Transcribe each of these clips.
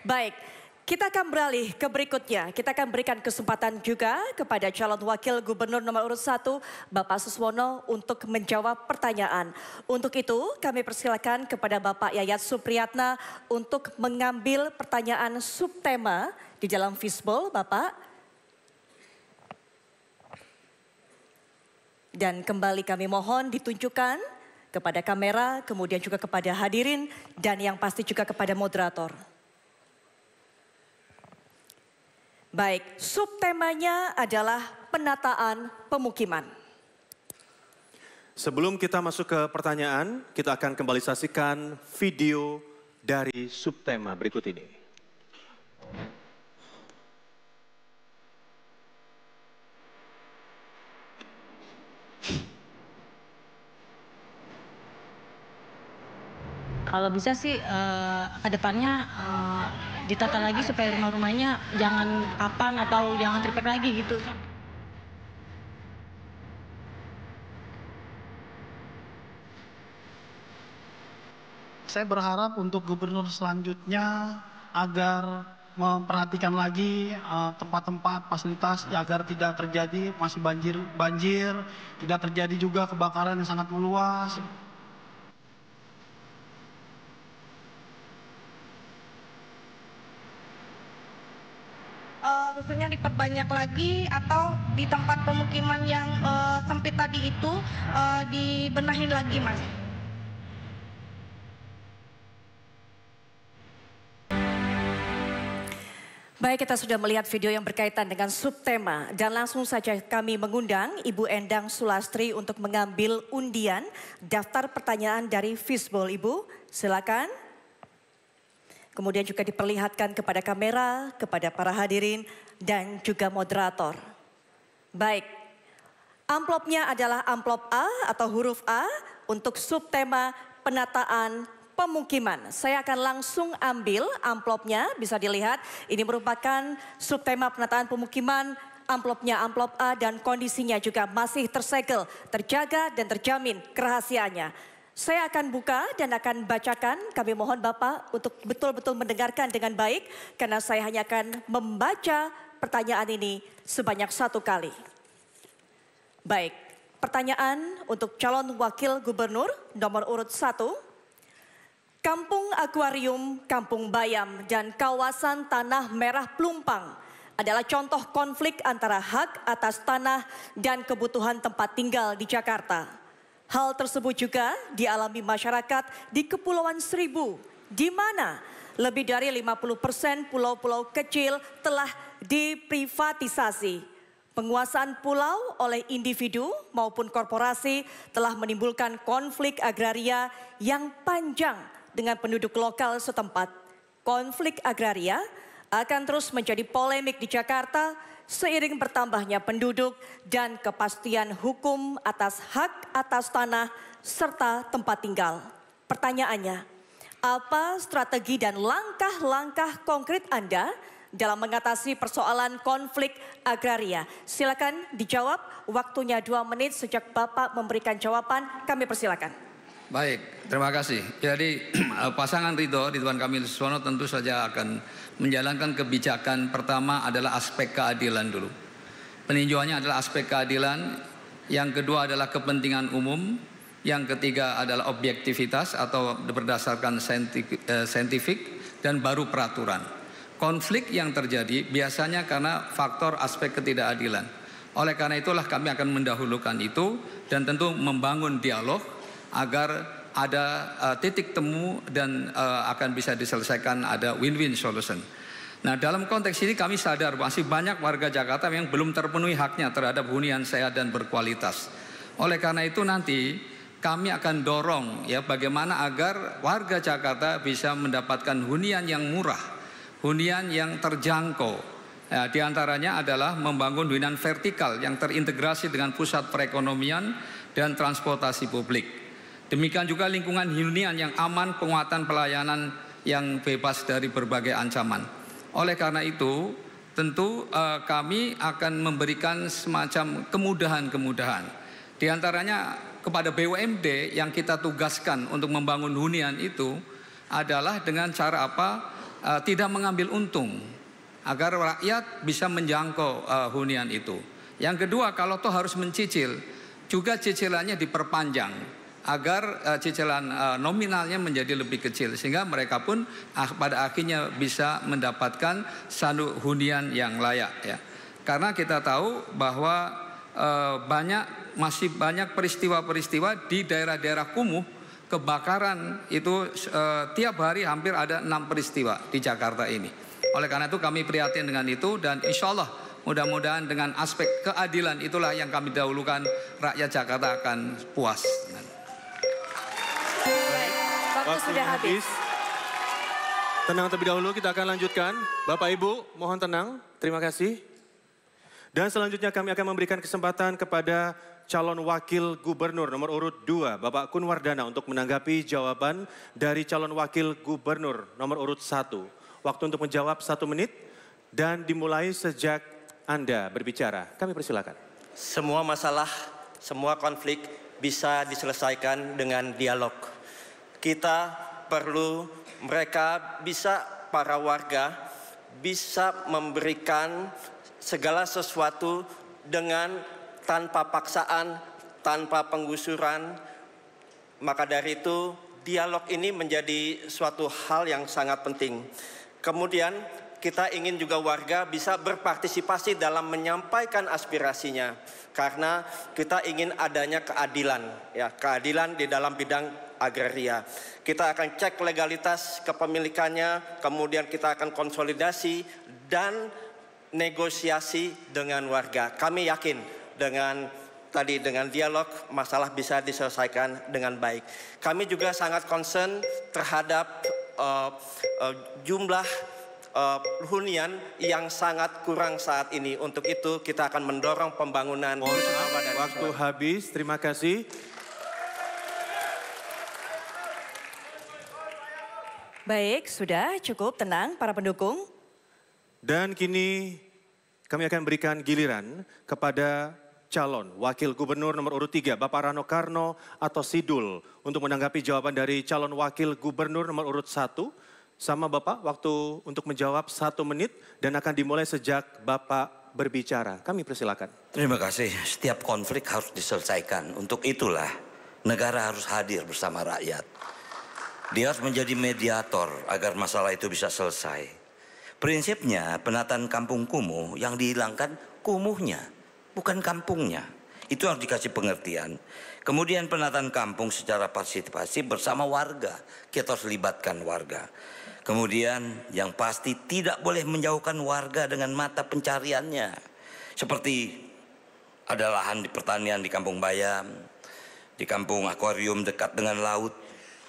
Baik. Kita akan beralih ke berikutnya. Kita akan berikan kesempatan juga kepada calon wakil gubernur nomor urut 1, Bapak Suswono, untuk menjawab pertanyaan. Untuk itu kami persilakan kepada Bapak Yayat Supriyatna untuk mengambil pertanyaan subtema di dalam fishbowl, Bapak. Dan kembali kami mohon ditunjukkan kepada kamera, kemudian juga kepada hadirin, dan yang pasti juga kepada moderator. Baik, subtemanya adalah penataan pemukiman. Sebelum kita masuk ke pertanyaan, kita akan kembali saksikan video dari subtema berikut ini. Kalau bisa sih ke depannya ditata lagi supaya rumah-rumahnya jangan papan atau jangan triplek lagi gitu. Saya berharap untuk gubernur selanjutnya agar memperhatikan lagi tempat-tempat fasilitas agar tidak terjadi masih banjir, tidak terjadi juga kebakaran yang sangat meluas. Khususnya diperbanyak lagi atau di tempat pemukiman yang sempit tadi itu dibenahin lagi, Mas. Baik, kita sudah melihat video yang berkaitan dengan subtema dan langsung saja kami mengundang Ibu Endang Sulastri untuk mengambil undian daftar pertanyaan dari fishbowl. Ibu, silakan. Kemudian juga diperlihatkan kepada kamera, kepada para hadirin, dan juga moderator. Baik, amplopnya adalah amplop A atau huruf A untuk subtema penataan pemukiman. Saya akan langsung ambil amplopnya, bisa dilihat. Ini merupakan subtema penataan pemukiman, amplopnya amplop A dan kondisinya juga masih tersegel, terjaga dan terjamin kerahasiaannya. Saya akan buka dan akan bacakan. Kami mohon Bapak untuk betul-betul mendengarkan dengan baik. Karena saya hanya akan membaca pertanyaan ini sebanyak 1 kali. Baik, pertanyaan untuk calon wakil gubernur nomor urut 1. Kampung Akuarium, Kampung Bayam, dan kawasan Tanah Merah Plumpang adalah contoh konflik antara hak atas tanah dan kebutuhan tempat tinggal di Jakarta. Hal tersebut juga dialami masyarakat di Kepulauan Seribu, di mana lebih dari 50% pulau-pulau kecil telah diprivatisasi. Penguasaan pulau oleh individu maupun korporasi telah menimbulkan konflik agraria yang panjang dengan penduduk lokal setempat. Konflik agraria akan terus menjadi polemik di Jakarta seiring bertambahnya penduduk dan kepastian hukum atas hak atas tanah serta tempat tinggal. Pertanyaannya, apa strategi dan langkah-langkah konkret Anda dalam mengatasi persoalan konflik agraria? Silakan dijawab, waktunya 2 menit sejak Bapak memberikan jawaban, kami persilakan. Baik, terima kasih. Jadi pasangan Ridwan Kamil Suswono tentu saja akan menjalankan kebijakan. Pertama adalah aspek keadilan dulu. Peninjauannya adalah aspek keadilan. Yang kedua adalah kepentingan umum. Yang ketiga adalah objektivitas atau berdasarkan saintifik. Dan baru peraturan. Konflik yang terjadi biasanya karena faktor aspek ketidakadilan. Oleh karena itulah kami akan mendahulukan itu dan tentu membangun dialog agar ada titik temu dan akan bisa diselesaikan, ada win-win solution. Nah, dalam konteks ini kami sadar masih banyak warga Jakarta yang belum terpenuhi haknya terhadap hunian sehat dan berkualitas. Oleh karena itu nanti kami akan dorong ya bagaimana agar warga Jakarta bisa mendapatkan hunian yang murah, hunian yang terjangkau. Ya, di antaranya adalah membangun hunian vertikal yang terintegrasi dengan pusat perekonomian dan transportasi publik. Demikian juga lingkungan hunian yang aman, penguatan pelayanan yang bebas dari berbagai ancaman. Oleh karena itu, tentu kami akan memberikan semacam kemudahan-kemudahan. Di antaranya kepada BUMD yang kita tugaskan untuk membangun hunian itu adalah dengan cara apa? tidak mengambil untung, agar rakyat bisa menjangkau hunian itu. Yang kedua, kalau toh harus mencicil, juga cicilannya diperpanjang agar cicilan nominalnya menjadi lebih kecil, sehingga mereka pun pada akhirnya bisa mendapatkan satu hunian yang layak ya. Karena kita tahu bahwa masih banyak peristiwa-peristiwa di daerah-daerah kumuh kebakaran itu tiap hari hampir ada 6 peristiwa di Jakarta ini. Oleh karena itu kami prihatin dengan itu, dan insya Allah mudah-mudahan dengan aspek keadilan itulah yang kami dahulukan, rakyat Jakarta akan puas. Waktu sudah habis. Tenang terlebih dahulu, kita akan lanjutkan. Bapak Ibu mohon tenang, terima kasih. Dan selanjutnya kami akan memberikan kesempatan kepada calon wakil gubernur nomor urut 2, Bapak Kunwardana, untuk menanggapi jawaban dari calon wakil gubernur nomor urut 1. Waktu untuk menjawab 1 menit dan dimulai sejak Anda berbicara. Kami persilakan. Semua masalah, semua konflik bisa diselesaikan dengan dialog. Kita perlu mereka bisa, para warga bisa memberikan segala sesuatu dengan tanpa paksaan, tanpa penggusuran. Maka dari itu dialog ini menjadi suatu hal yang sangat penting. Kemudian kita ingin juga warga bisa berpartisipasi dalam menyampaikan aspirasinya, karena kita ingin adanya keadilan, ya, keadilan di dalam bidang agraria. Kita akan cek legalitas kepemilikannya, kemudian kita akan konsolidasi dan negosiasi dengan warga. Kami yakin dengan dialog masalah bisa diselesaikan dengan baik. Kami juga sangat concern terhadap jumlah hunian yang sangat kurang saat ini. Untuk itu kita akan mendorong pembangunan. Waktu habis, terima kasih. Baik, sudah cukup tenang para pendukung. Dan kini kami akan berikan giliran kepada calon wakil gubernur nomor urut 3, Bapak Rano Karno atau Sidul, untuk menanggapi jawaban dari calon wakil gubernur nomor urut 1. Sama Bapak, waktu untuk menjawab 1 menit dan akan dimulai sejak Bapak berbicara. Kami persilakan. Terima kasih. Setiap konflik harus diselesaikan. Untuk itulah negara harus hadir bersama rakyat. Dia harus menjadi mediator agar masalah itu bisa selesai. Prinsipnya penataan kampung kumuh yang dihilangkan kumuhnya, bukan kampungnya. Itu harus dikasih pengertian. Kemudian penataan kampung secara partisipasi bersama warga. Kita harus libatkan warga. Kemudian yang pasti tidak boleh menjauhkan warga dengan mata pencariannya. Seperti ada lahan di pertanian di Kampung Bayam, di Kampung Akuarium dekat dengan laut.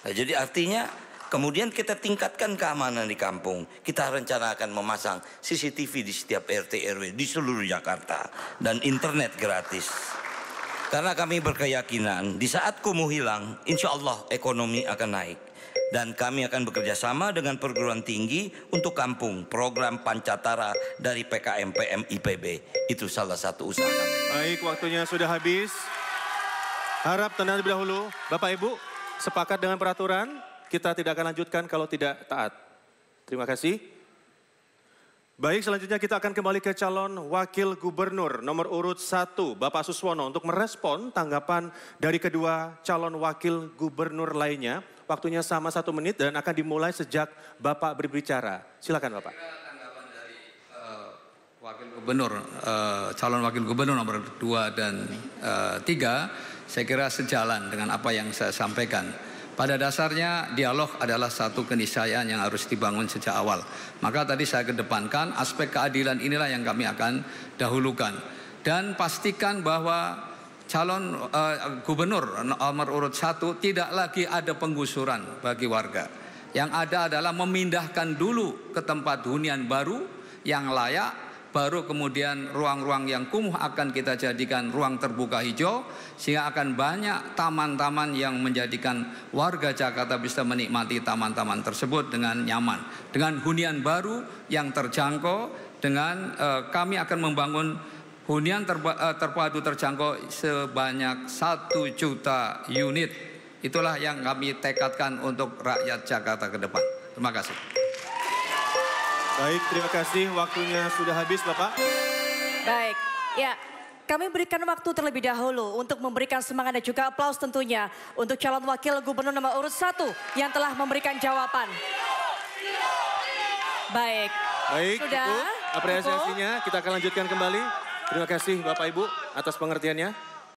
Nah, jadi artinya kemudian kita tingkatkan keamanan di kampung. Kita rencanakan memasang CCTV di setiap RT RW di seluruh Jakarta dan internet gratis. Karena kami berkeyakinan di saat kumuh hilang, insya Allah ekonomi akan naik. Dan kami akan bekerja sama dengan perguruan tinggi untuk kampung program Pancatara dari PKM PM IPB. Itu salah satu usaha kami. Baik, waktunya sudah habis. Harap tenang terlebih dahulu. Bapak Ibu, sepakat dengan peraturan? Kita tidak akan lanjutkan kalau tidak taat. Terima kasih. Baik, selanjutnya kita akan kembali ke calon wakil gubernur nomor urut 1, Bapak Suswono, untuk merespon tanggapan dari kedua calon wakil gubernur lainnya. Waktunya sama 1 menit dan akan dimulai sejak Bapak berbicara. Silakan Bapak. Tanggapan dari wakil gubernur, calon wakil gubernur nomor 2 dan 3, saya kira sejalan dengan apa yang saya sampaikan. Pada dasarnya dialog adalah satu keniscayaan yang harus dibangun sejak awal. Maka tadi saya kedepankan aspek keadilan inilah yang kami akan dahulukan. Dan pastikan bahwa calon gubernur nomor urut 1 tidak lagi ada penggusuran bagi warga. Yang ada adalah memindahkan dulu ke tempat hunian baru yang layak. Baru kemudian ruang-ruang yang kumuh akan kita jadikan ruang terbuka hijau, sehingga akan banyak taman-taman yang menjadikan warga Jakarta bisa menikmati taman-taman tersebut dengan nyaman. Dengan hunian baru yang terjangkau, dengan kami akan membangun hunian terpadu terjangkau sebanyak 1 juta unit. Itulah yang kami tekadkan untuk rakyat Jakarta ke depan. Terima kasih. Baik, terima kasih. Waktunya sudah habis, Bapak. Baik, ya. Kami berikan waktu terlebih dahulu untuk memberikan semangat dan juga aplaus tentunya untuk calon wakil gubernur nomor urut 1 yang telah memberikan jawaban. Baik. Baik, sudah cukup apresiasinya. Kita akan lanjutkan kembali. Terima kasih Bapak Ibu atas pengertiannya.